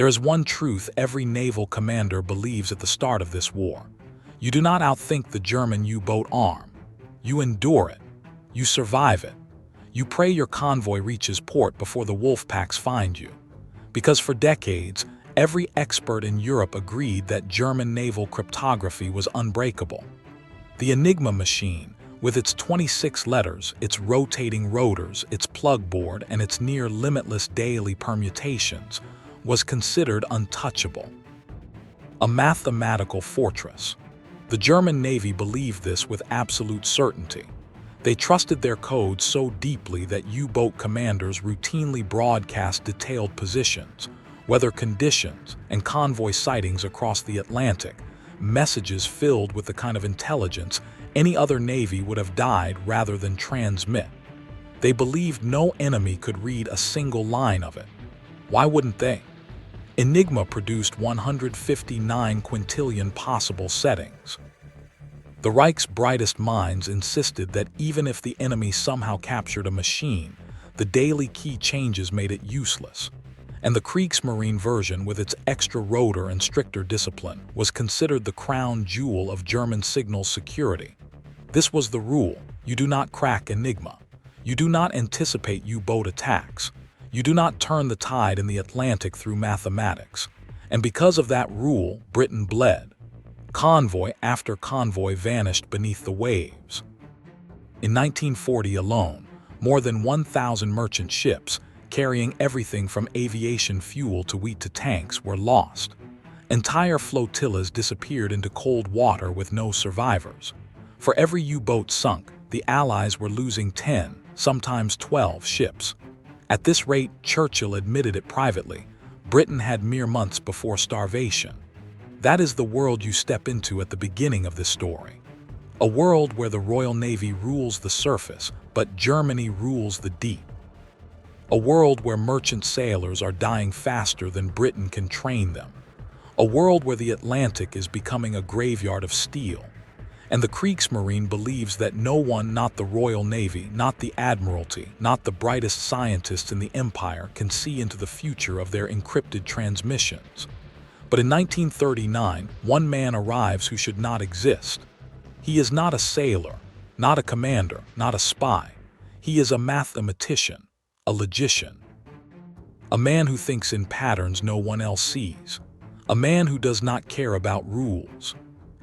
There is one truth every naval commander believes at the start of this war. You do not outthink the German U-boat arm. You endure it. You survive it. You pray your convoy reaches port before the Wolfpacks find you. Because for decades, every expert in Europe agreed that German naval cryptography was unbreakable. The Enigma machine, with its 26 letters, its rotating rotors, its plug board, and its near-limitless daily permutations, was considered untouchable. A mathematical fortress. The German Navy believed this with absolute certainty. They trusted their code so deeply that U-boat commanders routinely broadcast detailed positions, weather conditions, and convoy sightings across the Atlantic, messages filled with the kind of intelligence any other navy would have died rather than transmit. They believed no enemy could read a single line of it. Why wouldn't they? Enigma produced 159 quintillion possible settings. The Reich's brightest minds insisted that even if the enemy somehow captured a machine, the daily key changes made it useless. And the Kriegsmarine version, with its extra rotor and stricter discipline, was considered the crown jewel of German signal security. This was the rule: you do not crack Enigma. You do not anticipate U-boat attacks. You do not turn the tide in the Atlantic through mathematics. And because of that rule, Britain bled. Convoy after convoy vanished beneath the waves. In 1940 alone, more than 1,000 merchant ships, carrying everything from aviation fuel to wheat to tanks, were lost. Entire flotillas disappeared into cold water with no survivors. For every U-boat sunk, the Allies were losing 10, sometimes 12 ships. At this rate, Churchill admitted it privately, Britain had mere months before starvation. That is the world you step into at the beginning of this story. A world where the Royal Navy rules the surface, but Germany rules the deep. A world where merchant sailors are dying faster than Britain can train them. A world where the Atlantic is becoming a graveyard of steel. And the Kriegsmarine believes that no one, not the Royal Navy, not the Admiralty, not the brightest scientists in the Empire, can see into the future of their encrypted transmissions. But in 1939, one man arrives who should not exist. He is not a sailor, not a commander, not a spy. He is a mathematician, a logician. A man who thinks in patterns no one else sees. A man who does not care about rules.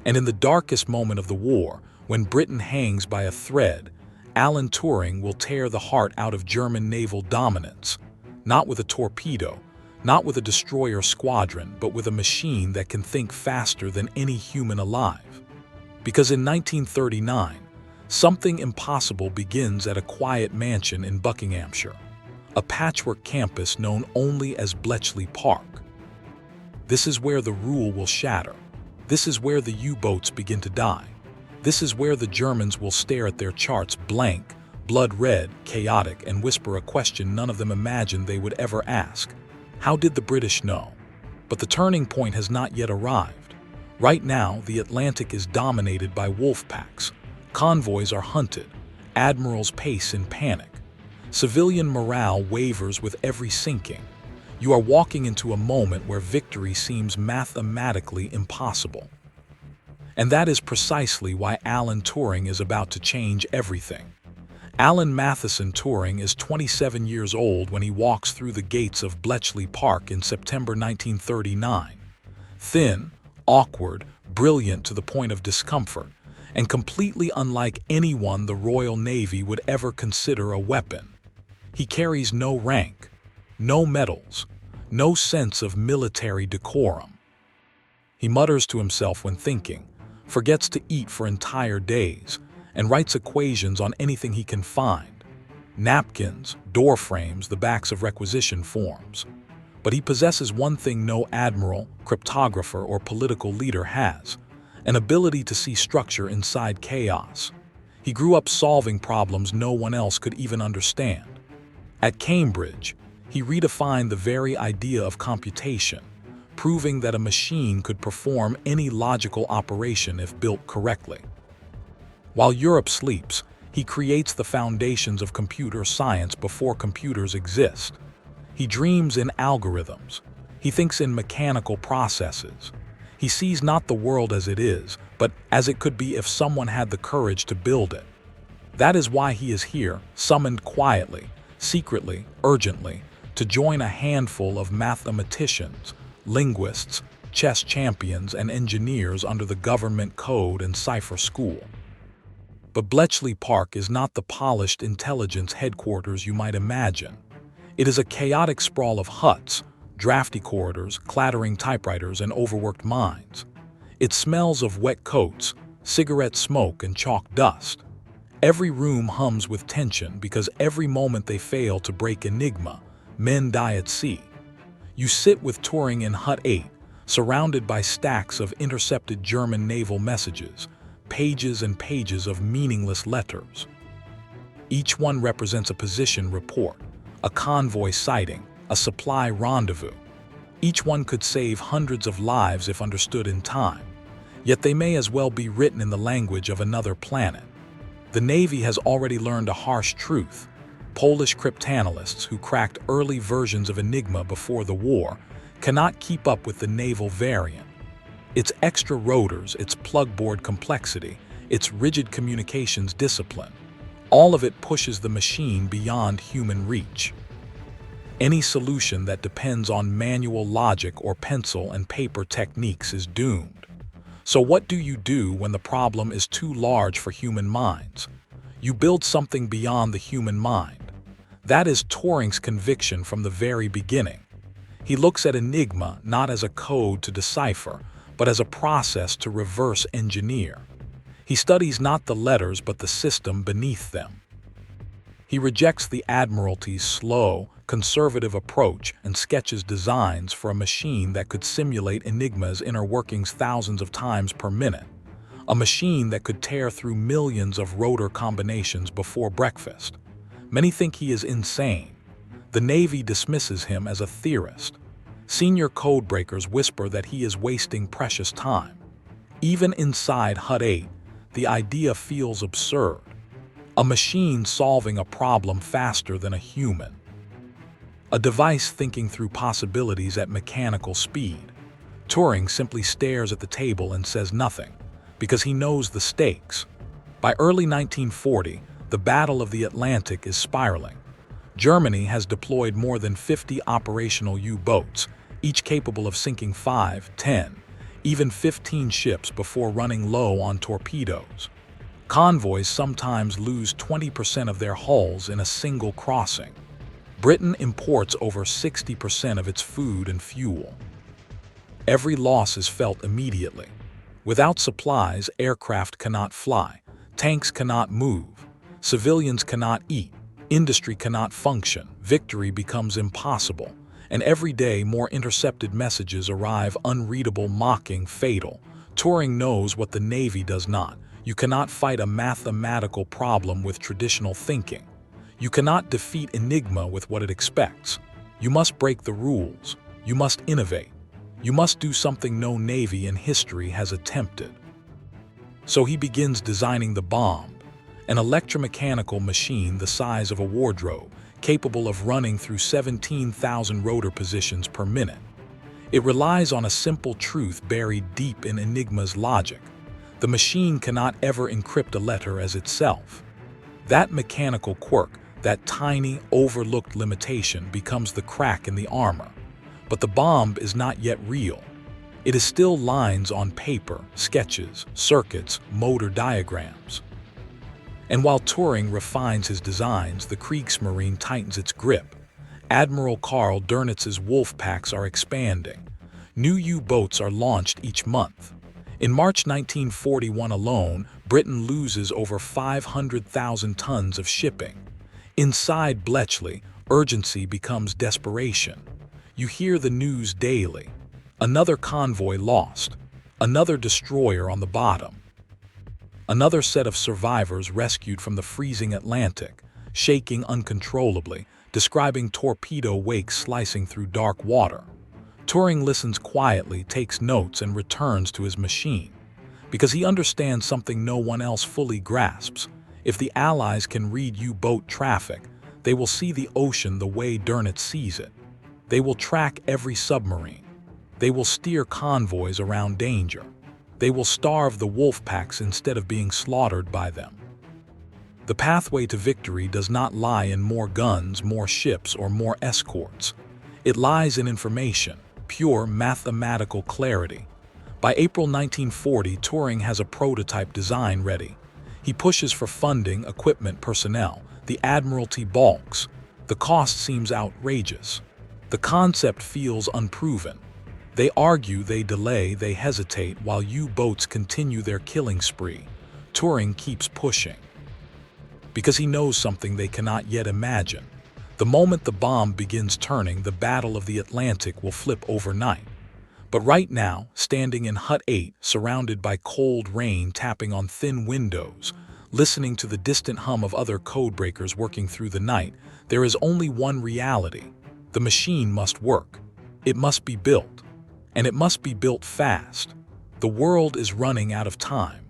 And in the darkest moment of the war, when Britain hangs by a thread, Alan Turing will tear the heart out of German naval dominance, not with a torpedo, not with a destroyer squadron, but with a machine that can think faster than any human alive. Because in 1939, something impossible begins at a quiet mansion in Buckinghamshire, a patchwork campus known only as Bletchley Park. This is where the rule will shatter. This is where the U-boats begin to die. This is where the Germans will stare at their charts blank, blood red, chaotic, and whisper a question none of them imagined they would ever ask. How did the British know? But the turning point has not yet arrived. Right now, the Atlantic is dominated by Wolfpacks. Convoys are hunted. Admirals pace in panic. Civilian morale wavers with every sinking. You are walking into a moment where victory seems mathematically impossible. And that is precisely why Alan Turing is about to change everything. Alan Matheson Turing is 27 years old when he walks through the gates of Bletchley Park in September 1939. Thin, awkward, brilliant to the point of discomfort, and completely unlike anyone the Royal Navy would ever consider a weapon. He carries no rank, no medals, no sense of military decorum. He mutters to himself when thinking, forgets to eat for entire days, and writes equations on anything he can find. Napkins, door frames, the backs of requisition forms. But he possesses one thing no admiral, cryptographer, or political leader has: an ability to see structure inside chaos. He grew up solving problems no one else could even understand. At Cambridge, he redefined the very idea of computation, proving that a machine could perform any logical operation if built correctly. While Europe sleeps, he creates the foundations of computer science before computers exist. He dreams in algorithms. He thinks in mechanical processes. He sees not the world as it is, but as it could be if someone had the courage to build it. That is why he is here, summoned quietly, secretly, urgently, to join a handful of mathematicians, linguists, chess champions, and engineers under the government code and cipher school. But Bletchley Park is not the polished intelligence headquarters you might imagine. It is a chaotic sprawl of huts, drafty corridors, clattering typewriters, and overworked minds. It smells of wet coats, cigarette smoke, and chalk dust. Every room hums with tension because every moment they fail to break Enigma, men die at sea. You sit with Turing in Hut 8, surrounded by stacks of intercepted German naval messages, pages and pages of meaningless letters. Each one represents a position report, a convoy sighting, a supply rendezvous. Each one could save hundreds of lives if understood in time, yet they may as well be written in the language of another planet. The Navy has already learned a harsh truth. Polish cryptanalysts who cracked early versions of Enigma before the war cannot keep up with the naval variant. Its extra rotors, its plugboard complexity, its rigid communications discipline, all of it pushes the machine beyond human reach. Any solution that depends on manual logic or pencil and paper techniques is doomed. So what do you do when the problem is too large for human minds? You build something beyond the human mind. That is Turing's conviction from the very beginning. He looks at Enigma not as a code to decipher, but as a process to reverse engineer. He studies not the letters but the system beneath them. He rejects the Admiralty's slow, conservative approach and sketches designs for a machine that could simulate Enigma's inner workings thousands of times per minute. A machine that could tear through millions of rotor combinations before breakfast. Many think he is insane. The Navy dismisses him as a theorist. Senior codebreakers whisper that he is wasting precious time. Even inside Hut 8, the idea feels absurd. A machine solving a problem faster than a human. A device thinking through possibilities at mechanical speed. Turing simply stares at the table and says nothing, because he knows the stakes. By early 1940, the Battle of the Atlantic is spiraling. Germany has deployed more than 50 operational U-boats, each capable of sinking 5, 10, even 15 ships before running low on torpedoes. Convoys sometimes lose 20% of their hulls in a single crossing. Britain imports over 60% of its food and fuel. Every loss is felt immediately. Without supplies, aircraft cannot fly, tanks cannot move, civilians cannot eat, industry cannot function, victory becomes impossible, and every day more intercepted messages arrive unreadable, mocking, fatal. Turing knows what the Navy does not. You cannot fight a mathematical problem with traditional thinking. You cannot defeat Enigma with what it expects. You must break the rules. You must innovate. You must do something no Navy in history has attempted. So he begins designing the bomb, an electromechanical machine the size of a wardrobe, capable of running through 17,000 rotor positions per minute. It relies on a simple truth buried deep in Enigma's logic. The machine cannot ever encrypt a letter as itself. That mechanical quirk, that tiny, overlooked limitation becomes the crack in the armor. But the bomb is not yet real. It is still lines on paper, sketches, circuits, motor diagrams. And while Turing refines his designs, the Kriegsmarine tightens its grip. Admiral Karl Dernitz's Wolfpacks are expanding. New U-boats are launched each month. In March 1941 alone, Britain loses over 500,000 tons of shipping. Inside Bletchley, urgency becomes desperation. You hear the news daily. Another convoy lost. Another destroyer on the bottom. Another set of survivors rescued from the freezing Atlantic, shaking uncontrollably, describing torpedo wakes slicing through dark water. Turing listens quietly, takes notes, and returns to his machine. Because he understands something no one else fully grasps. If the Allies can read U-boat traffic, they will see the ocean the way Dernitz sees it. They will track every submarine. They will steer convoys around danger. They will starve the Wolfpacks instead of being slaughtered by them. The pathway to victory does not lie in more guns, more ships, or more escorts. It lies in information, pure mathematical clarity. By April 1940, Turing has a prototype design ready. He pushes for funding, equipment, personnel. The Admiralty balks. The cost seems outrageous. The concept feels unproven. They argue, they delay, they hesitate while U-boats continue their killing spree. Turing keeps pushing, because he knows something they cannot yet imagine. The moment the bomb begins turning, the Battle of the Atlantic will flip overnight. But right now, standing in Hut 8, surrounded by cold rain tapping on thin windows, listening to the distant hum of other codebreakers working through the night, there is only one reality. The machine must work. It must be built. And it must be built fast. The world is running out of time.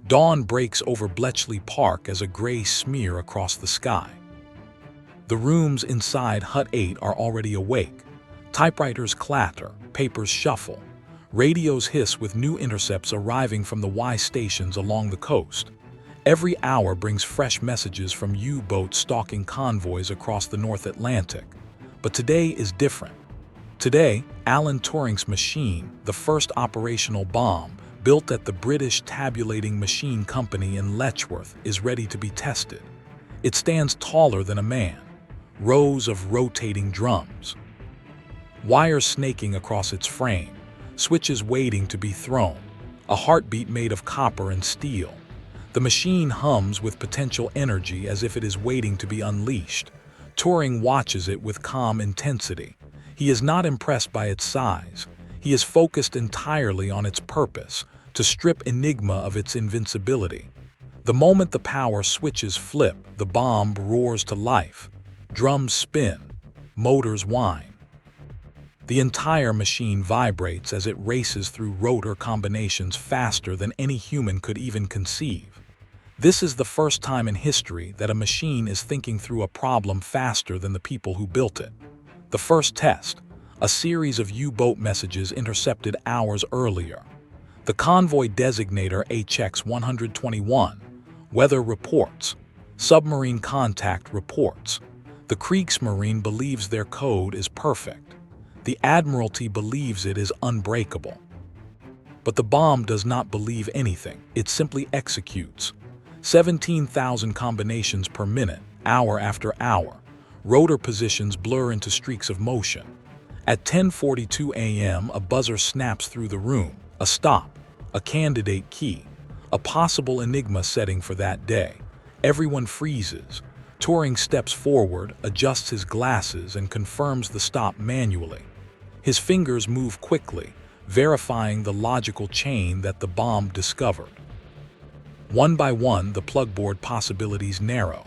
Dawn breaks over Bletchley Park as a gray smear across the sky. The rooms inside Hut 8 are already awake. Typewriters clatter, papers shuffle. Radios hiss with new intercepts arriving from the Y stations along the coast. Every hour brings fresh messages from U-boats stalking convoys across the North Atlantic. But today is different. Today, Alan Turing's machine, the first operational bomb, built at the British Tabulating Machine Company in Letchworth, is ready to be tested. It stands taller than a man. Rows of rotating drums. Wires snaking across its frame. Switches waiting to be thrown. A heartbeat made of copper and steel. The machine hums with potential energy as if it is waiting to be unleashed. Turing watches it with calm intensity. He is not impressed by its size. He is focused entirely on its purpose, to strip Enigma of its invincibility. The moment the power switches flip, the bomb roars to life. Drums spin. Motors whine. The entire machine vibrates as it races through rotor combinations faster than any human could even conceive. This is the first time in history that a machine is thinking through a problem faster than the people who built it. The first test, a series of U-boat messages intercepted hours earlier. The convoy designator HX-121, weather reports, submarine contact reports. The Kriegsmarine believes their code is perfect. The Admiralty believes it is unbreakable. But the bomb does not believe anything, it simply executes. 17,000 combinations per minute, hour after hour. Rotor positions blur into streaks of motion. At 10:42 a.m., a buzzer snaps through the room. A stop, a candidate key, a possible Enigma setting for that day. Everyone freezes. Turing steps forward, adjusts his glasses, and confirms the stop manually. His fingers move quickly, verifying the logical chain that the bomb discovered. One by one, the plugboard possibilities narrow.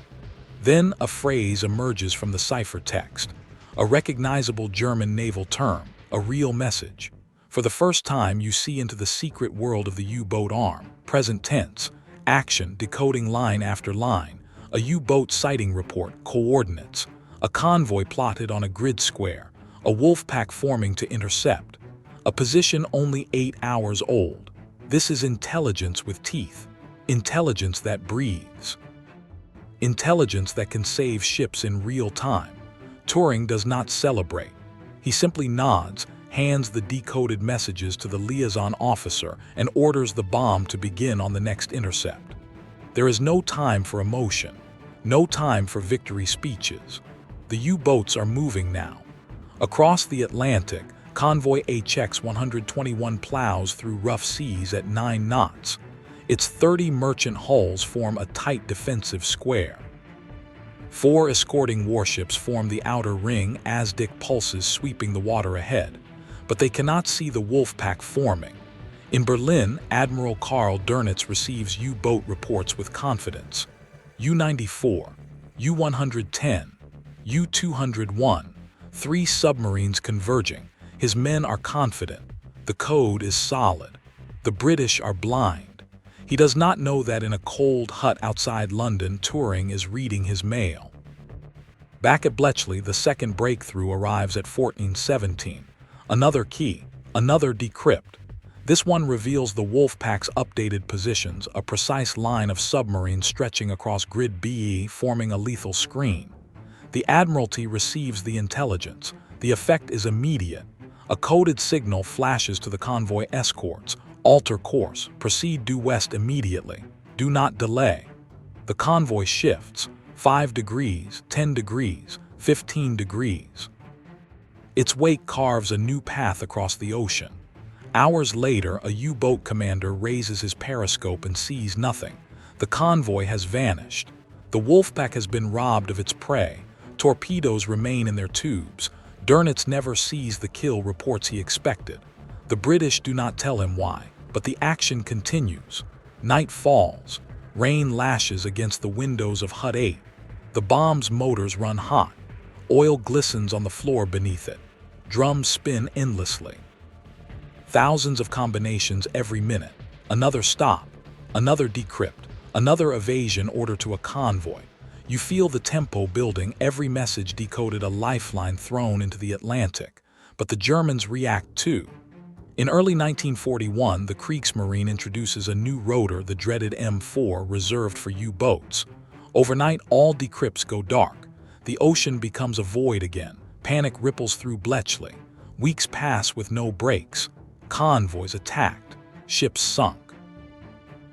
Then a phrase emerges from the ciphertext, a recognizable German naval term, a real message. For the first time, you see into the secret world of the U-boat arm. Present tense, action, decoding line after line, a U-boat sighting report, coordinates, a convoy plotted on a grid square, a Wolfpack forming to intercept, a position only 8 hours old. This is intelligence with teeth. Intelligence that breathes. Intelligence that can save ships in real time. Turing does not celebrate. He simply nods, hands the decoded messages to the liaison officer, and orders the bomb to begin on the next intercept. There is no time for emotion, no time for victory speeches. The U-boats are moving now. Across the Atlantic, convoy HX-121 plows through rough seas at 9 knots. Its 30 merchant hulls form a tight defensive square. 4 escorting warships form the outer ring, Azdic pulses sweeping the water ahead. But they cannot see the Wolfpack forming. In Berlin, Admiral Karl Dönitz receives U-boat reports with confidence. U-94, U-110, U-201, 3 submarines converging. His men are confident. The code is solid. The British are blind. He does not know that in a cold hut outside London, Turing is reading his mail. Back at Bletchley, the second breakthrough arrives at 1417. Another key, another decrypt. This one reveals the Wolfpacks' updated positions, a precise line of submarines stretching across grid BE, forming a lethal screen. The Admiralty receives the intelligence. The effect is immediate. A coded signal flashes to the convoy escorts. Alter course. Proceed due west immediately. Do not delay. The convoy shifts. 5 degrees, 10 degrees, 15 degrees. Its wake carves a new path across the ocean. Hours later, a U-boat commander raises his periscope and sees nothing. The convoy has vanished. The Wolfpack has been robbed of its prey. Torpedoes remain in their tubes. Dönitz never sees the kill reports he expected. The British do not tell him why, but the action continues. Night falls. Rain lashes against the windows of Hut 8. The bomb's motors run hot. Oil glistens on the floor beneath it. Drums spin endlessly. Thousands of combinations every minute. Another stop. Another decrypt. Another evasion order to a convoy. You feel the tempo building, every message decoded, a lifeline thrown into the Atlantic. But the Germans react too. In early 1941, the Kriegsmarine introduces a new rotor, the dreaded M4, reserved for U-boats. Overnight, all decrypts go dark. The ocean becomes a void again. Panic ripples through Bletchley. Weeks pass with no breaks. Convoys attacked. Ships sunk.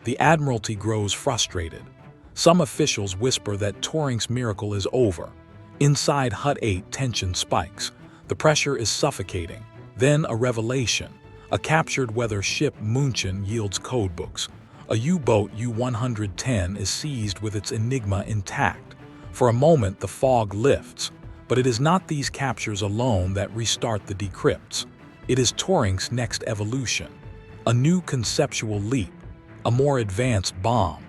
The Admiralty grows frustrated. Some officials whisper that Turing's miracle is over. Inside Hut 8, tension spikes. The pressure is suffocating. Then a revelation. A captured weather ship, München, yields codebooks. A U-boat, U-110, is seized with its Enigma intact. For a moment, the fog lifts. But it is not these captures alone that restart the decrypts. It is Turing's next evolution. A new conceptual leap. A more advanced bomb.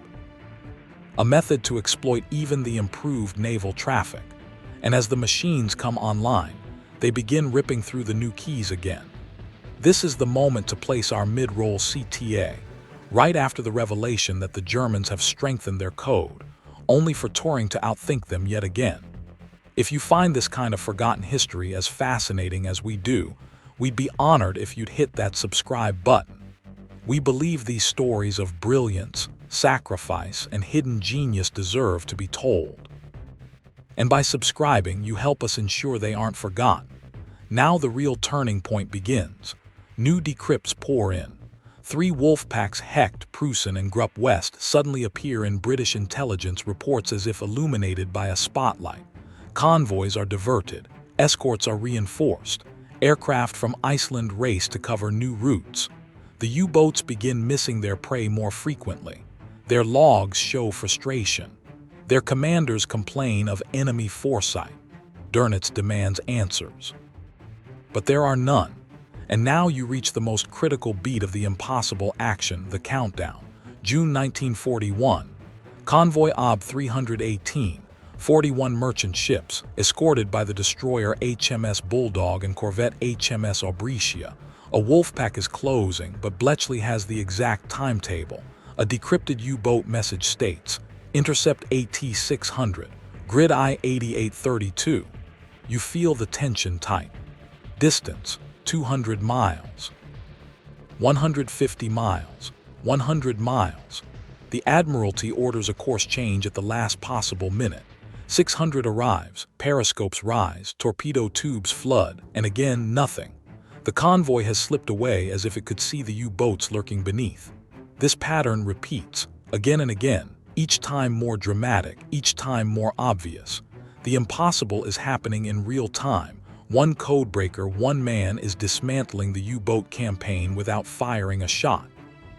A method to exploit even the improved naval traffic. And as the machines come online, they begin ripping through the new keys again. This is the moment to place our mid-roll CTA, right after the revelation that the Germans have strengthened their code, only for Turing to outthink them yet again. If you find this kind of forgotten history as fascinating as we do, we'd be honored if you'd hit that subscribe button. We believe these stories of brilliance, sacrifice, and hidden genius deserve to be told. And by subscribing, you help us ensure they aren't forgotten. Now the real turning point begins. New decrypts pour in. 3 Wolfpacks, Hecht, Preußen, and Grupp West, suddenly appear in British intelligence reports as if illuminated by a spotlight. Convoys are diverted. Escorts are reinforced. Aircraft from Iceland race to cover new routes. The U-boats begin missing their prey more frequently. Their logs show frustration. Their commanders complain of enemy foresight. Dönitz demands answers. But there are none. And now you reach the most critical beat of the impossible action, the countdown. June 1941. Convoy OB 318, 41 merchant ships, escorted by the destroyer HMS Bulldog and corvette HMS Aubritia. A Wolfpack is closing, but Bletchley has the exact timetable. A decrypted U-boat message states, intercept AT-600, grid I-8832. You feel the tension tight. Distance, 200 miles. 150 miles. 100 miles. The Admiralty orders a course change at the last possible minute. 600 arrives, periscopes rise, torpedo tubes flood, and again nothing. The convoy has slipped away as if it could see the U-boats lurking beneath. This pattern repeats, again and again, each time more dramatic, each time more obvious. The impossible is happening in real time. One codebreaker, one man is dismantling the U-boat campaign without firing a shot.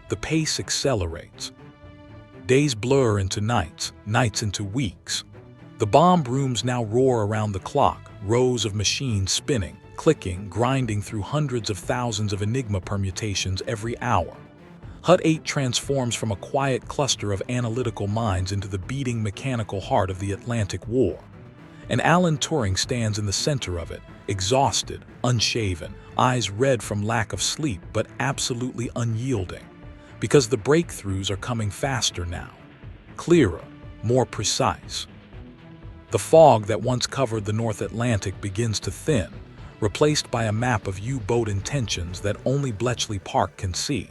The pace accelerates. Days blur into nights, nights into weeks. The bomb rooms now roar around the clock, rows of machines spinning, clicking, grinding through hundreds of thousands of Enigma permutations every hour. Hut 8 transforms from a quiet cluster of analytical minds into the beating mechanical heart of the Atlantic War. And Alan Turing stands in the center of it, exhausted, unshaven, eyes red from lack of sleep, but absolutely unyielding. Because the breakthroughs are coming faster now. Clearer, more precise. The fog that once covered the North Atlantic begins to thin, replaced by a map of U-boat intentions that only Bletchley Park can see.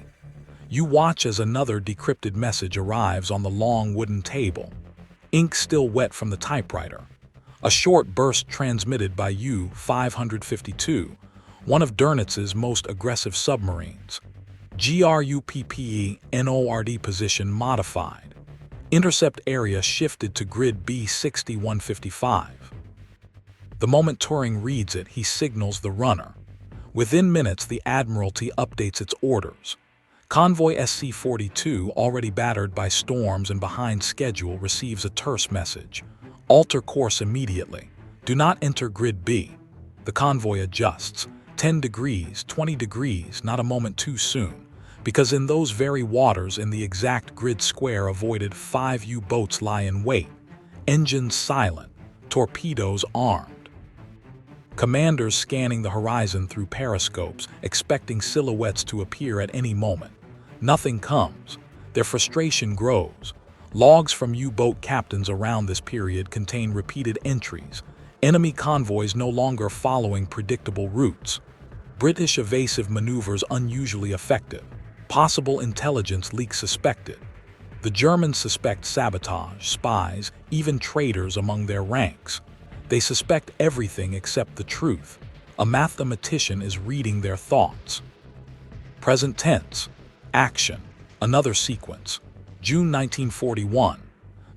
You watch as another decrypted message arrives on the long wooden table, ink still wet from the typewriter. A short burst transmitted by U-552, one of Dernitz's most aggressive submarines. GRUPPE-NORD position modified. Intercept area shifted to grid B6155. The moment Turing reads it, he signals the runner. Within minutes, the Admiralty updates its orders. Convoy SC-42, already battered by storms and behind schedule, receives a terse message. Alter course immediately. Do not enter grid B. The convoy adjusts. 10 degrees, 20 degrees, not a moment too soon, because in those very waters in the exact grid square avoided 5 U-boats lie in wait, engines silent, torpedoes armed. Commanders scanning the horizon through periscopes, expecting silhouettes to appear at any moment. Nothing comes. Their frustration grows. Logs from U-boat captains around this period contain repeated entries. Enemy convoys no longer following predictable routes. British evasive maneuvers unusually effective. Possible intelligence leak suspected. The Germans suspect sabotage, spies, even traitors among their ranks. They suspect everything except the truth. A mathematician is reading their thoughts. Present tense. Action. Another sequence. June 1941.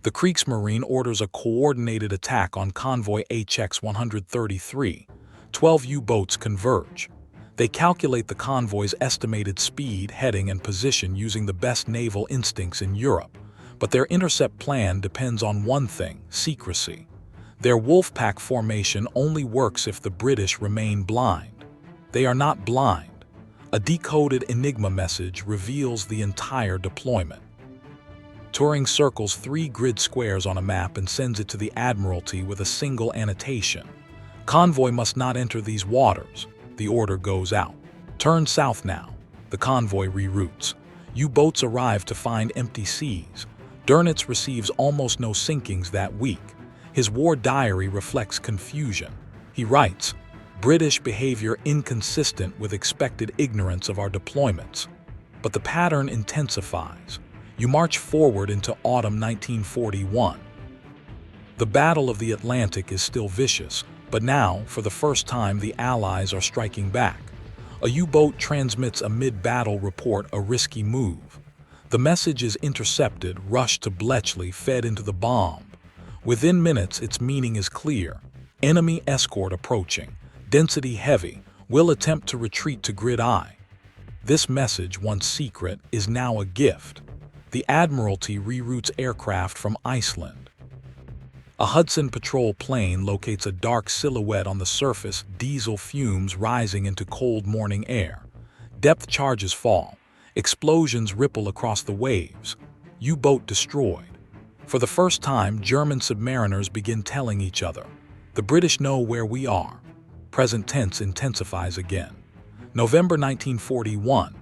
The Kriegsmarine orders a coordinated attack on convoy HX-133. 12 U-boats converge. They calculate the convoy's estimated speed, heading, and position using the best naval instincts in Europe. But their intercept plan depends on one thing: secrecy. Their Wolfpack formation only works if the British remain blind. They are not blind. A decoded Enigma message reveals the entire deployment. Turing circles 3 grid squares on a map and sends it to the Admiralty with a single annotation. Convoy must not enter these waters. The order goes out. Turn south now. The convoy reroutes. U-boats arrive to find empty seas. Dernitz receives almost no sinkings that week. His war diary reflects confusion. He writes, "British behavior inconsistent with expected ignorance of our deployments." But the pattern intensifies. You march forward into autumn 1941. The Battle of the Atlantic is still vicious, but now, for the first time, the Allies are striking back. A U-boat transmits a mid-battle report, a risky move. The message is intercepted, rushed to Bletchley, fed into the bomb. Within minutes, its meaning is clear. Enemy escort approaching. Density heavy. Will attempt to retreat to grid I. This message, once secret, is now a gift. The Admiralty reroutes aircraft from Iceland. A Hudson patrol plane locates a dark silhouette on the surface, diesel fumes rising into cold morning air. Depth charges fall. Explosions ripple across the waves. U-boat destroyed. For the first time, German submariners begin telling each other, "The British know where we are." Present tense intensifies again. November 1941.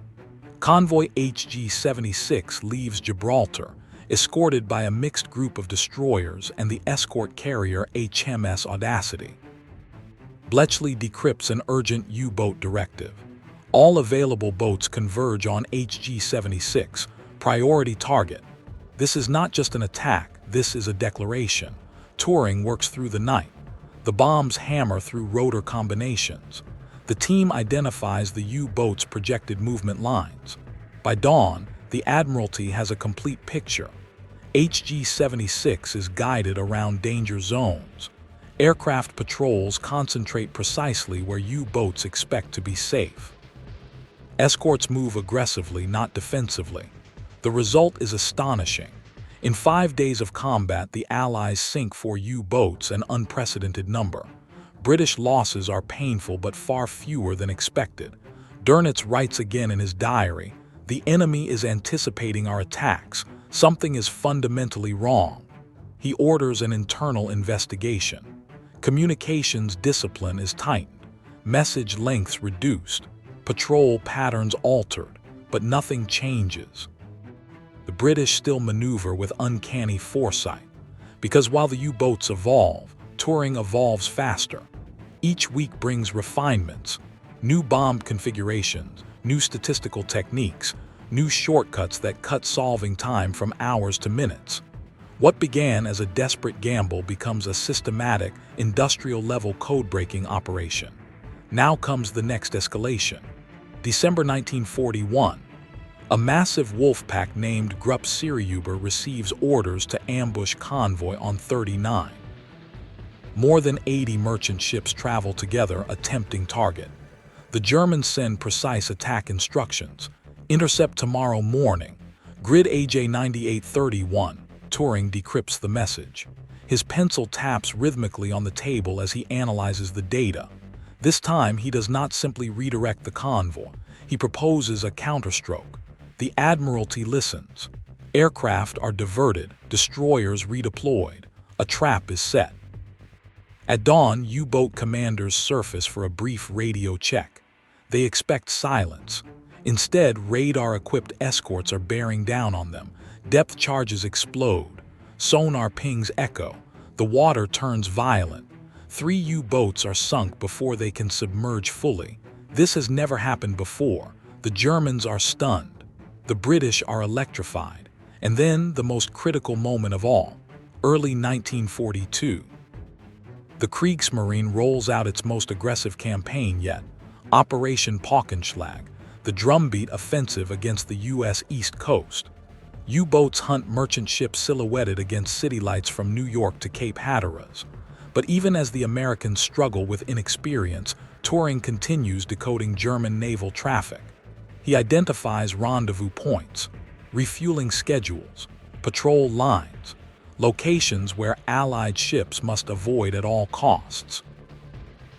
Convoy HG-76 leaves Gibraltar, escorted by a mixed group of destroyers and the escort carrier HMS Audacity. Bletchley decrypts an urgent U-boat directive. All available boats converge on HG-76, priority target. This is not just an attack, this is a declaration. Turing works through the night. The bombs hammer through rotor combinations. The team identifies the U-boat's projected movement lines. By dawn, the Admiralty has a complete picture. HG-76 is guided around danger zones. Aircraft patrols concentrate precisely where U-boats expect to be safe. Escorts move aggressively, not defensively. The result is astonishing. In 5 days of combat, the Allies sink 4 U-boats, an unprecedented number. British losses are painful but far fewer than expected. Dernitz writes again in his diary, "The enemy is anticipating our attacks. Something is fundamentally wrong." He orders an internal investigation. Communications discipline is tightened. Message lengths reduced. Patrol patterns altered, but nothing changes. The British still maneuver with uncanny foresight. Because while the U-boats evolve, Turing evolves faster. Each week brings refinements, new bomb configurations, new statistical techniques, new shortcuts that cut solving time from hours to minutes. What began as a desperate gamble becomes a systematic, industrial-level code-breaking operation. Now comes the next escalation. December 1941. A massive Wolfpack named Grupp Seeüber receives orders to ambush Convoy on 39. More than 80 merchant ships travel together, a tempting target. The Germans send precise attack instructions. Intercept tomorrow morning. Grid AJ 9831. Turing decrypts the message. His pencil taps rhythmically on the table as he analyzes the data. This time, he does not simply redirect the convoy. He proposes a counterstroke. The Admiralty listens. Aircraft are diverted, destroyers redeployed. A trap is set. At dawn, U-boat commanders surface for a brief radio check. They expect silence. Instead, radar-equipped escorts are bearing down on them. Depth charges explode. Sonar pings echo. The water turns violent. 3 U-boats are sunk before they can submerge fully. This has never happened before. The Germans are stunned. The British are electrified. And then the most critical moment of all, early 1942. The Kriegsmarine rolls out its most aggressive campaign yet, Operation Paukenschlag, the drumbeat offensive against the U.S. East Coast. U-boats hunt merchant ships silhouetted against city lights from New York to Cape Hatteras. But even as the Americans struggle with inexperience, Turing continues decoding German naval traffic. He identifies rendezvous points, refueling schedules, patrol lines, locations where Allied ships must avoid at all costs.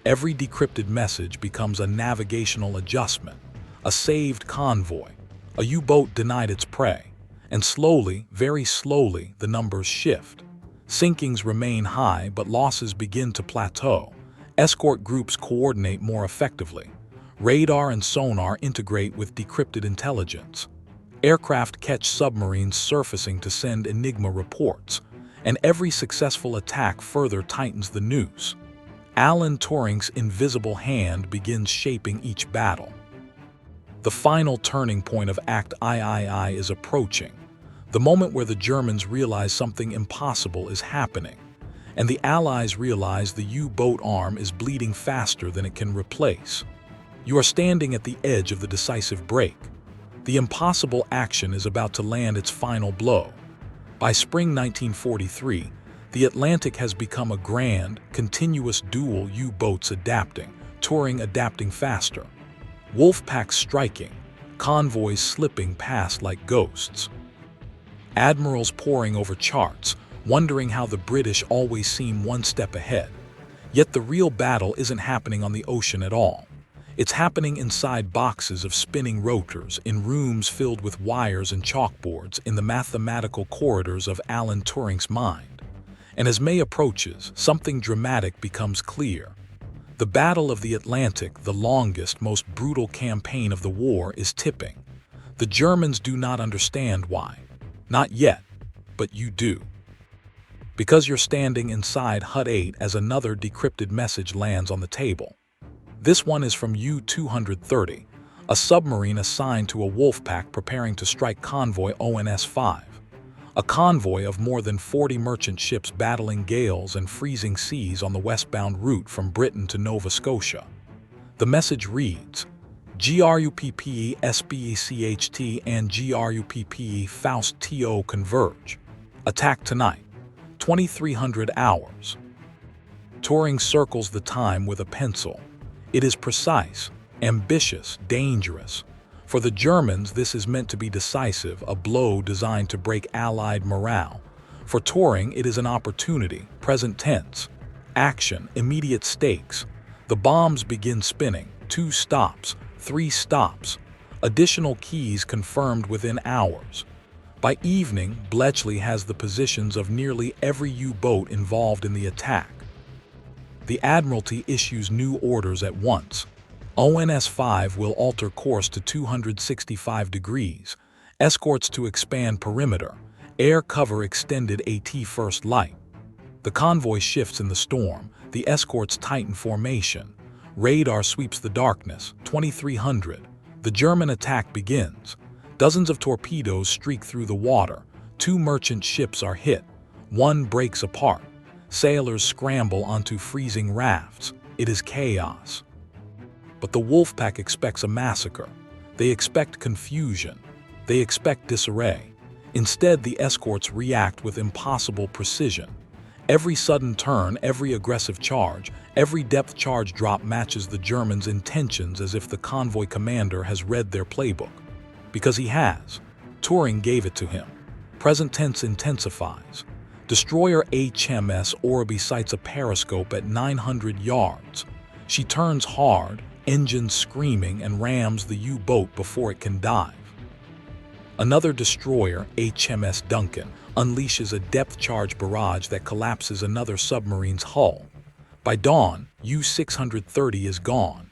Every decrypted message becomes a navigational adjustment, a saved convoy, a U-boat denied its prey, and slowly, very slowly, the numbers shift. Sinkings remain high, but losses begin to plateau. Escort groups coordinate more effectively. Radar and sonar integrate with decrypted intelligence. Aircraft catch submarines surfacing to send Enigma reports, and every successful attack further tightens the noose. Alan Turing's invisible hand begins shaping each battle. The final turning point of Act III is approaching, the moment where the Germans realize something impossible is happening, and the Allies realize the U-boat arm is bleeding faster than it can replace. You are standing at the edge of the decisive break. The impossible action is about to land its final blow. By spring 1943, the Atlantic has become a grand, continuous duel, U-boats adapting, Turing adapting faster. Wolfpacks striking, convoys slipping past like ghosts. Admirals poring over charts, wondering how the British always seem one step ahead. Yet the real battle isn't happening on the ocean at all. It's happening inside boxes of spinning rotors, in rooms filled with wires and chalkboards, in the mathematical corridors of Alan Turing's mind. And as May approaches, something dramatic becomes clear. The Battle of the Atlantic, the longest, most brutal campaign of the war, is tipping. The Germans do not understand why. Not yet, but you do. Because you're standing inside Hut 8 as another decrypted message lands on the table. This one is from U-230, a submarine assigned to a Wolfpack preparing to strike convoy ONS-5, a convoy of more than 40 merchant ships battling gales and freezing seas on the westbound route from Britain to Nova Scotia. The message reads, GRUPPE SBECHT and GRUPPE Faust TO converge. Attack tonight, 2300 hours. Turing circles the time with a pencil. It is precise, ambitious, dangerous. For the Germans, this is meant to be decisive, a blow designed to break Allied morale. For Turing, it is an opportunity, present tense. Action, immediate stakes. The bombs begin spinning, 2 stops, 3 stops. Additional keys confirmed within hours. By evening, Bletchley has the positions of nearly every U-boat involved in the attack. The Admiralty issues new orders at once. ONS-5 will alter course to 265 degrees, escorts to expand perimeter, air cover extended AT first light. The convoy shifts in the storm, the escorts tighten formation. Radar sweeps the darkness, 2300. The German attack begins. Dozens of torpedoes streak through the water. 2 merchant ships are hit. 1 breaks apart. Sailors scramble onto freezing rafts. It is chaos. But the Wolfpack expects a massacre. They expect confusion. They expect disarray. Instead, the escorts react with impossible precision. Every sudden turn, every aggressive charge, every depth charge drop matches the Germans' intentions as if the convoy commander has read their playbook. Because he has. Turing gave it to him. Present tense intensifies. Destroyer HMS Orby sights a periscope at 900 yards. She turns hard, engines screaming, and rams the U-boat before it can dive. Another destroyer, HMS Duncan, unleashes a depth charge barrage that collapses another submarine's hull. By dawn, U-630 is gone.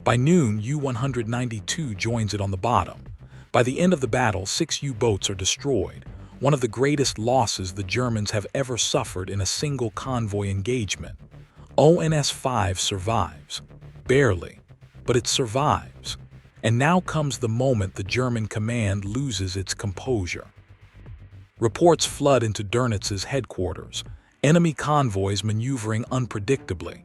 By noon, U-192 joins it on the bottom. By the end of the battle, 6 U-boats are destroyed, one of the greatest losses the Germans have ever suffered in a single convoy engagement. ONS-5 survives. Barely, but it survives. And now comes the moment the German command loses its composure. Reports flood into Dönitz's headquarters. Enemy convoys maneuvering unpredictably.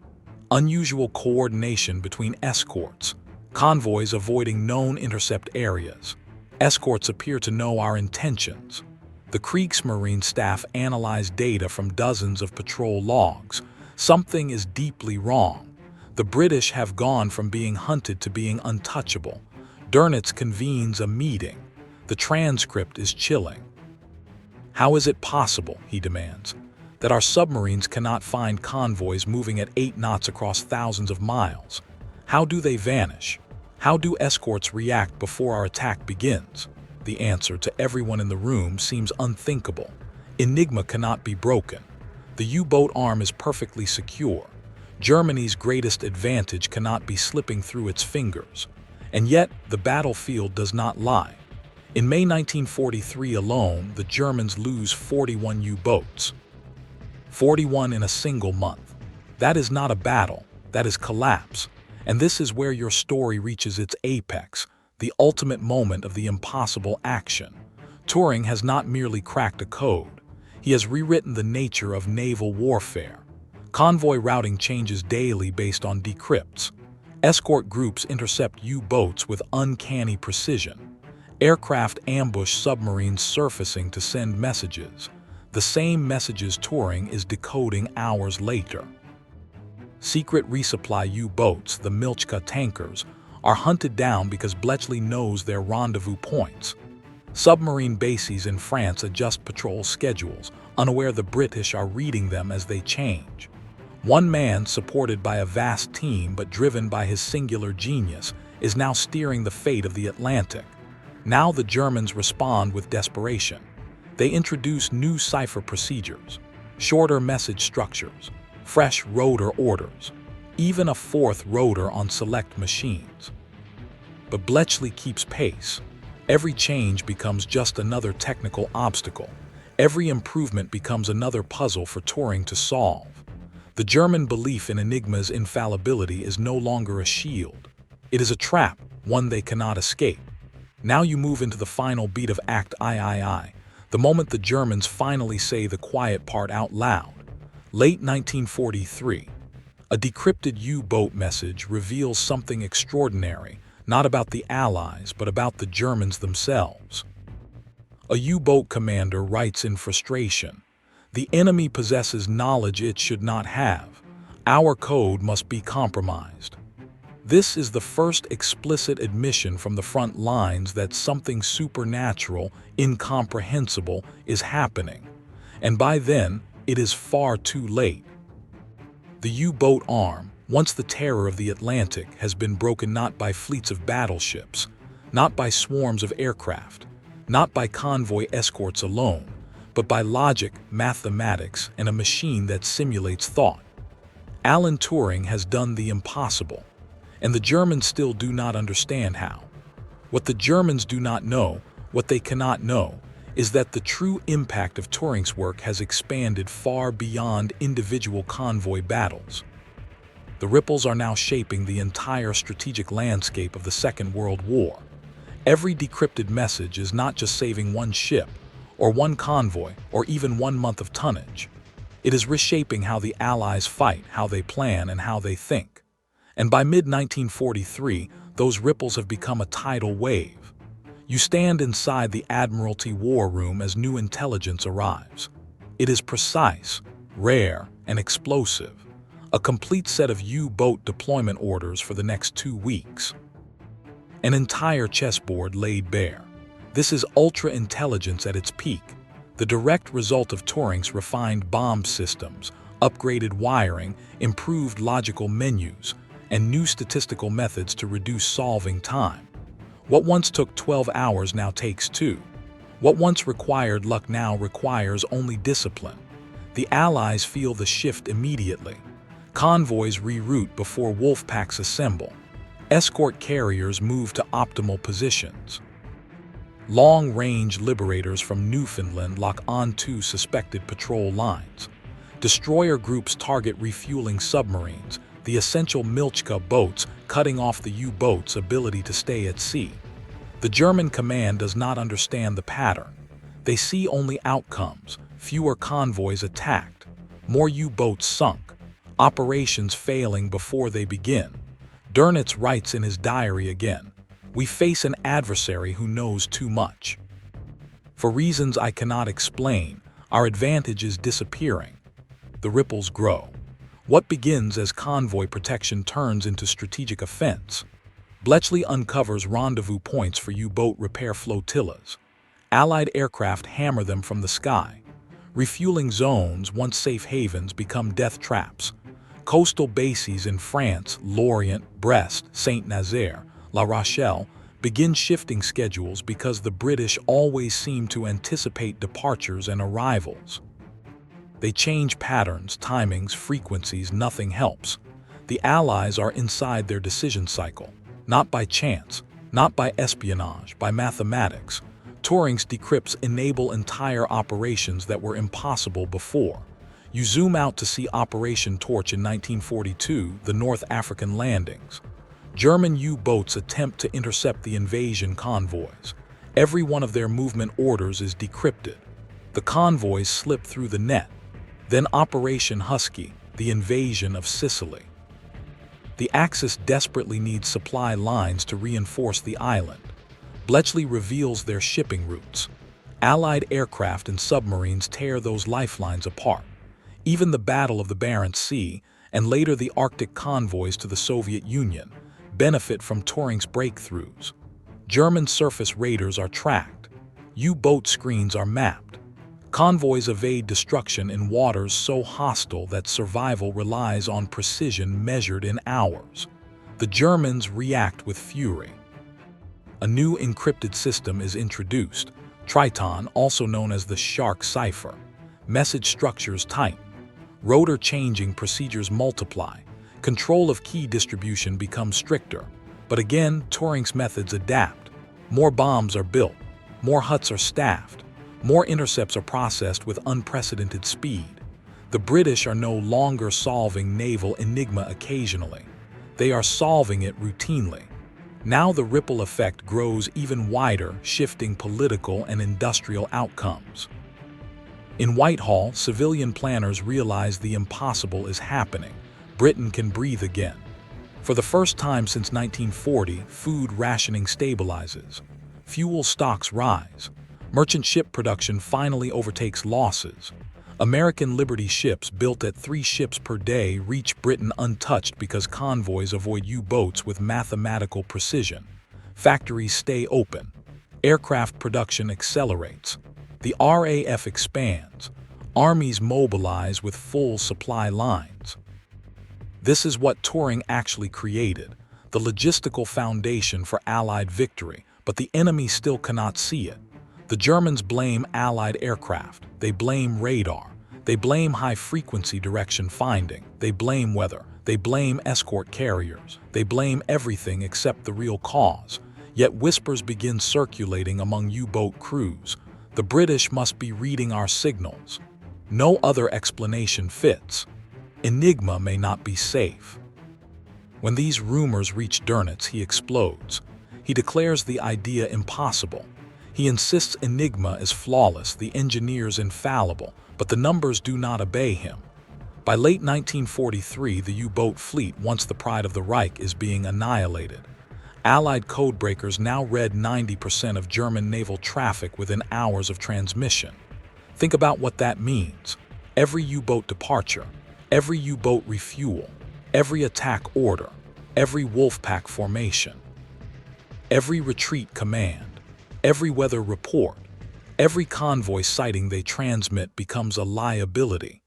Unusual coordination between escorts. Convoys avoiding known intercept areas. Escorts appear to know our intentions. The Kriegsmarine staff analyze data from dozens of patrol logs. Something is deeply wrong. The British have gone from being hunted to being untouchable. Dönitz convenes a meeting. The transcript is chilling. How is it possible, he demands, that our submarines cannot find convoys moving at 8 knots across thousands of miles? How do they vanish? How do escorts react before our attack begins? The answer to everyone in the room seems unthinkable. Enigma cannot be broken. The U-boat arm is perfectly secure. Germany's greatest advantage cannot be slipping through its fingers. And yet, the battlefield does not lie. In May 1943 alone, the Germans lose 41 U-boats. 41 in a single month. That is not a battle, that is collapse. And this is where your story reaches its apex, the ultimate moment of the impossible action. Turing has not merely cracked a code. He has rewritten the nature of naval warfare. Convoy routing changes daily based on decrypts. Escort groups intercept U-boats with uncanny precision. Aircraft ambush submarines surfacing to send messages. The same messages Turing is decoding hours later. Secret resupply U-boats, the Milchka tankers, are hunted down because Bletchley knows their rendezvous points. Submarine bases in France adjust patrol schedules, unaware the British are reading them as they change. One man, supported by a vast team but driven by his singular genius, is now steering the fate of the Atlantic. Now the Germans respond with desperation. They introduce new cipher procedures, shorter message structures, fresh rotor orders, even a 4th rotor on select machines. But Bletchley keeps pace. Every change becomes just another technical obstacle. Every improvement becomes another puzzle for Turing to solve. The German belief in Enigma's infallibility is no longer a shield. It is a trap, one they cannot escape. Now you move into the final beat of Act III, the moment the Germans finally say the quiet part out loud. Late 1943. A decrypted U-boat message reveals something extraordinary, not about the Allies, but about the Germans themselves. A U-boat commander writes in frustration, "The enemy possesses knowledge it should not have. Our code must be compromised." This is the first explicit admission from the front lines that something supernatural, incomprehensible, is happening. And by then, it is far too late. The U-boat arm, once the terror of the Atlantic, has been broken not by fleets of battleships, not by swarms of aircraft, not by convoy escorts alone, but by logic, mathematics, and a machine that simulates thought. Alan Turing has done the impossible, and the Germans still do not understand how. What the Germans do not know, what they cannot know, is that the true impact of Turing's work has expanded far beyond individual convoy battles. The ripples are now shaping the entire strategic landscape of the Second World War. Every decrypted message is not just saving one ship, or one convoy, or even 1 month of tonnage. It is reshaping how the Allies fight, how they plan, and how they think. And by mid-1943, those ripples have become a tidal wave. You stand inside the Admiralty war room as new intelligence arrives. It is precise, rare, and explosive. A complete set of U-boat deployment orders for the next 2 weeks. An entire chessboard laid bare. This is ultra-intelligence at its peak, the direct result of Turing's refined bomb systems, upgraded wiring, improved logical menus, and new statistical methods to reduce solving time. What once took 12 hours now takes 2. What once required luck now requires only discipline. The Allies feel the shift immediately. Convoys reroute before Wolfpacks assemble. Escort carriers move to optimal positions. Long-range liberators from Newfoundland lock onto suspected patrol lines. Destroyer groups target refueling submarines, the essential Milchka boats, cutting off the U-boat's ability to stay at sea. The German command does not understand the pattern. They see only outcomes: fewer convoys attacked, more U-boats sunk, operations failing before they begin. Dönitz writes in his diary again, "We face an adversary who knows too much. For reasons I cannot explain, our advantage is disappearing." The ripples grow. What begins as convoy protection turns into strategic offense. Bletchley uncovers rendezvous points for U-boat repair flotillas. Allied aircraft hammer them from the sky. Refueling zones, once safe havens, become death traps. Coastal bases in France, Lorient, Brest, Saint-Nazaire, La Rochelle, begin shifting schedules because the British always seem to anticipate departures and arrivals. They change patterns, timings, frequencies, nothing helps. The Allies are inside their decision cycle, not by chance, not by espionage, by mathematics. Turing's decrypts enable entire operations that were impossible before. You zoom out to see Operation Torch in 1942, the North African landings. German U-boats attempt to intercept the invasion convoys. Every one of their movement orders is decrypted. The convoys slip through the net. Then Operation Husky, the invasion of Sicily. The Axis desperately needs supply lines to reinforce the island. Bletchley reveals their shipping routes. Allied aircraft and submarines tear those lifelines apart. Even the Battle of the Barents Sea, and later the Arctic convoys to the Soviet Union, benefit from Turing's breakthroughs. German surface raiders are tracked. U-boat screens are mapped. Convoys evade destruction in waters so hostile that survival relies on precision measured in hours. The Germans react with fury. A new encrypted system is introduced, Triton, also known as the Shark cipher. Message structures tight. Rotor changing procedures multiply. Control of key distribution becomes stricter. But again, Turing's methods adapt. More bombs are built. More huts are staffed. More intercepts are processed with unprecedented speed. The British are no longer solving naval Enigma occasionally. They are solving it routinely. Now the ripple effect grows even wider, shifting political and industrial outcomes. In Whitehall, civilian planners realize the impossible is happening. Britain can breathe again. For the first time since 1940, food rationing stabilizes. Fuel stocks rise. Merchant ship production finally overtakes losses. American Liberty ships built at 3 ships per day reach Britain untouched because convoys avoid U-boats with mathematical precision. Factories stay open. Aircraft production accelerates. The RAF expands. Armies mobilize with full supply lines. This is what Turing actually created, the logistical foundation for Allied victory, but the enemy still cannot see it. The Germans blame Allied aircraft. They blame radar. They blame high-frequency direction finding. They blame weather. They blame escort carriers. They blame everything except the real cause. Yet whispers begin circulating among U-boat crews. The British must be reading our signals. No other explanation fits. Enigma may not be safe. When these rumors reach Dönitz, he explodes. He declares the idea impossible. He insists Enigma is flawless, the engineers infallible, but the numbers do not obey him. By late 1943, the U-boat fleet, once the pride of the Reich, is being annihilated. Allied codebreakers now read 90% of German naval traffic within hours of transmission. Think about what that means. Every U-boat departure, every U-boat refuel, every attack order, every Wolfpack formation, every retreat command, every weather report, every convoy sighting they transmit becomes a liability.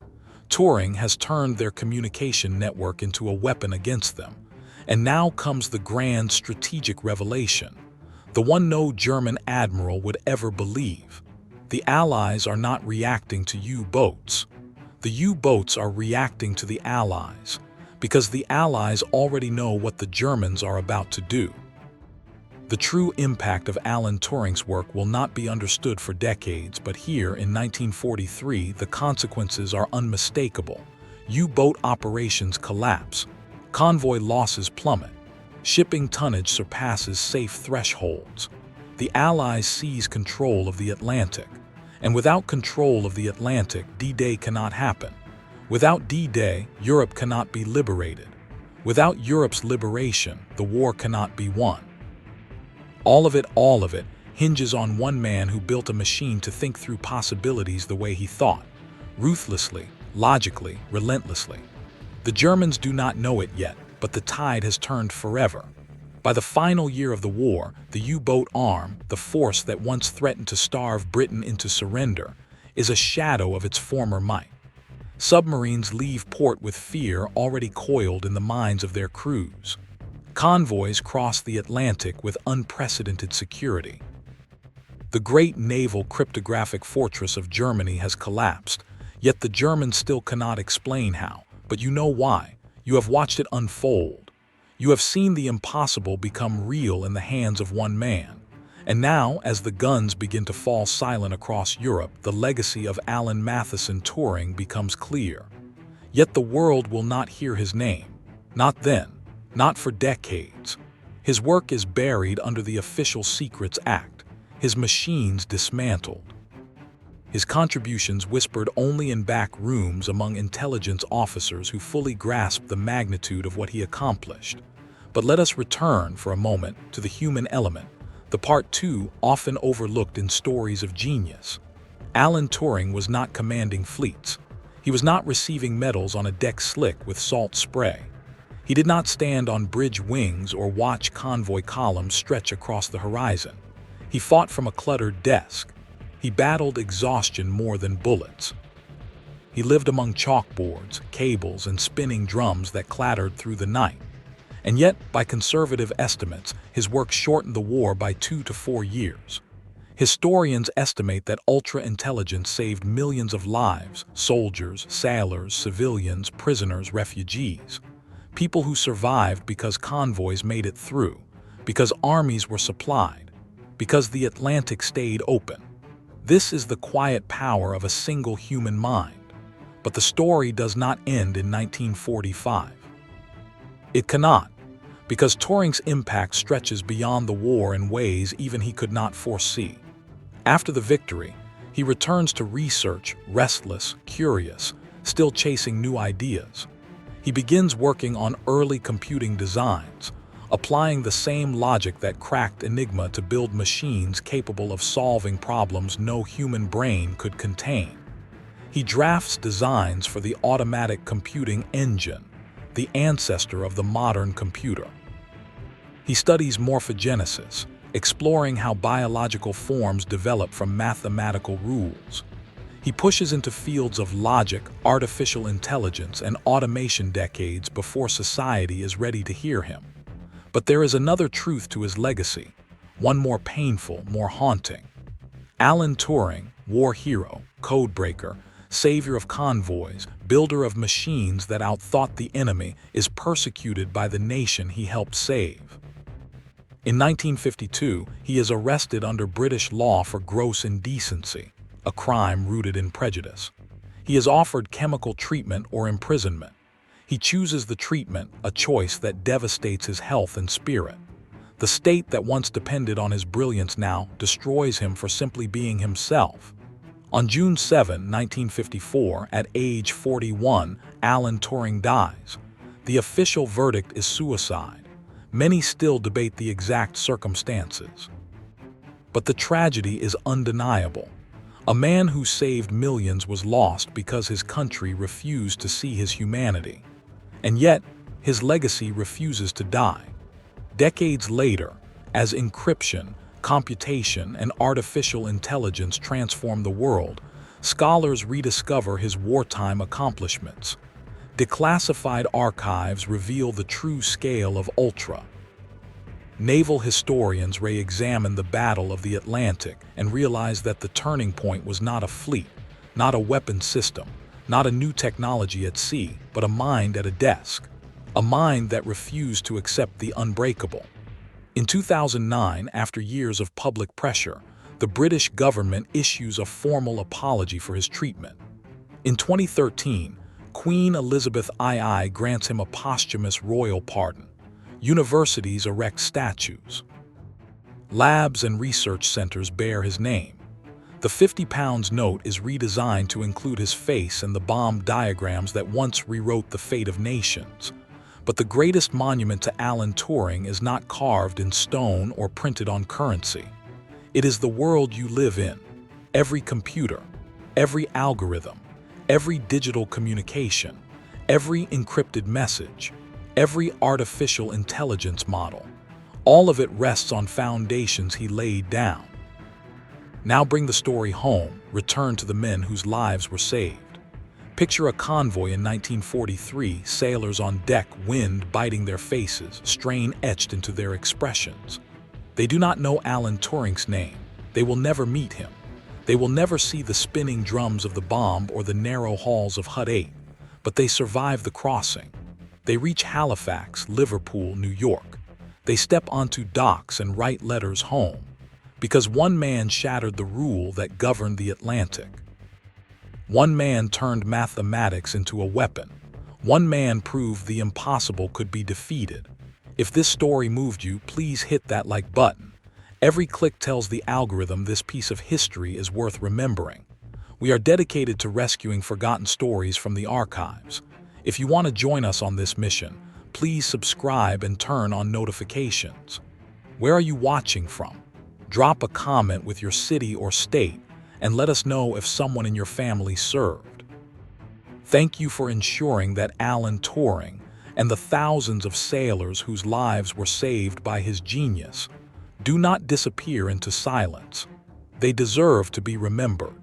Turing has turned their communication network into a weapon against them. And now comes the grand strategic revelation, the one no German admiral would ever believe. The Allies are not reacting to U-boats. The U-boats are reacting to the Allies, because the Allies already know what the Germans are about to do. The true impact of Alan Turing's work will not be understood for decades, but here in 1943, the consequences are unmistakable. U-boat operations collapse. Convoy losses plummet. Shipping tonnage surpasses safe thresholds. The Allies seize control of the Atlantic. And without control of the Atlantic, D-Day cannot happen. Without D-Day, Europe cannot be liberated. Without Europe's liberation, the war cannot be won. All of it hinges on one man who built a machine to think through possibilities the way he thought, ruthlessly, logically, relentlessly. The Germans do not know it yet, but the tide has turned forever. By the final year of the war, the U-boat arm, the force that once threatened to starve Britain into surrender, is a shadow of its former might. Submarines leave port with fear already coiled in the minds of their crews. Convoys cross the Atlantic with unprecedented security. The great naval cryptographic fortress of Germany has collapsed, yet the Germans still cannot explain how. But you know why. You have watched it unfold. You have seen the impossible become real in the hands of one man. And now, as the guns begin to fall silent across Europe, the legacy of Alan Matheson Turing becomes clear. Yet the world will not hear his name. Not then. Not for decades. His work is buried under the Official Secrets Act, his machines dismantled. His contributions whispered only in back rooms among intelligence officers who fully grasped the magnitude of what he accomplished. But let us return for a moment to the human element, the part too often overlooked in stories of genius. Alan Turing was not commanding fleets. He was not receiving medals on a deck slick with salt spray. He did not stand on bridge wings or watch convoy columns stretch across the horizon. He fought from a cluttered desk. He battled exhaustion more than bullets. He lived among chalkboards, cables, and spinning drums that clattered through the night. And yet, by conservative estimates, his work shortened the war by 2 to 4 years. Historians estimate that ultra-intelligence saved millions of lives: soldiers, sailors, civilians, prisoners, refugees. People who survived because convoys made it through, because armies were supplied, because the Atlantic stayed open. This is the quiet power of a single human mind. But the story does not end in 1945. It cannot, because Turing's impact stretches beyond the war in ways even he could not foresee. After the victory, he returns to research, restless, curious, still chasing new ideas. He begins working on early computing designs, applying the same logic that cracked Enigma to build machines capable of solving problems no human brain could contain. He drafts designs for the automatic computing engine, the ancestor of the modern computer. He studies morphogenesis, exploring how biological forms develop from mathematical rules. He pushes into fields of logic, artificial intelligence, and automation decades before society is ready to hear him. But there is another truth to his legacy, one more painful, more haunting. Alan Turing, war hero, codebreaker, savior of convoys, builder of machines that outthought the enemy, is persecuted by the nation he helped save. In 1952, he is arrested under British law for gross indecency, a crime rooted in prejudice. He is offered chemical treatment or imprisonment. He chooses the treatment, a choice that devastates his health and spirit. The state that once depended on his brilliance now destroys him for simply being himself. On June 7, 1954, at age 41, Alan Turing dies. The official verdict is suicide. Many still debate the exact circumstances. But the tragedy is undeniable. A man who saved millions was lost because his country refused to see his humanity. And yet, his legacy refuses to die. Decades later, as encryption, computation, and artificial intelligence transform the world, scholars rediscover his wartime accomplishments. Declassified archives reveal the true scale of Ultra. Naval historians re-examine the Battle of the Atlantic and realize that the turning point was not a fleet, not a weapon system, not a new technology at sea, but a mind at a desk. A mind that refused to accept the unbreakable. In 2009, after years of public pressure, the British government issues a formal apology for his treatment. In 2013, Queen Elizabeth II grants him a posthumous royal pardon. Universities erect statues. Labs and research centers bear his name. The £50 note is redesigned to include his face and the bomb diagrams that once rewrote the fate of nations. But the greatest monument to Alan Turing is not carved in stone or printed on currency. It is the world you live in. Every computer, every algorithm, every digital communication, every encrypted message, every artificial intelligence model. All of it rests on foundations he laid down. Now bring the story home, return to the men whose lives were saved. Picture a convoy in 1943, sailors on deck, wind biting their faces, strain etched into their expressions. They do not know Alan Turing's name. They will never meet him. They will never see the spinning drums of the bomb or the narrow halls of Hut 8. But they survive the crossing. They reach Halifax, Liverpool, New York. They step onto docks and write letters home. Because one man shattered the rule that governed the Atlantic. One man turned mathematics into a weapon. One man proved the impossible could be defeated. If this story moved you, please hit that like button. Every click tells the algorithm this piece of history is worth remembering. We are dedicated to rescuing forgotten stories from the archives. If you want to join us on this mission, please subscribe and turn on notifications. Where are you watching from? Drop a comment with your city or state and let us know if someone in your family served. Thank you for ensuring that Alan Turing and the thousands of sailors whose lives were saved by his genius do not disappear into silence. They deserve to be remembered.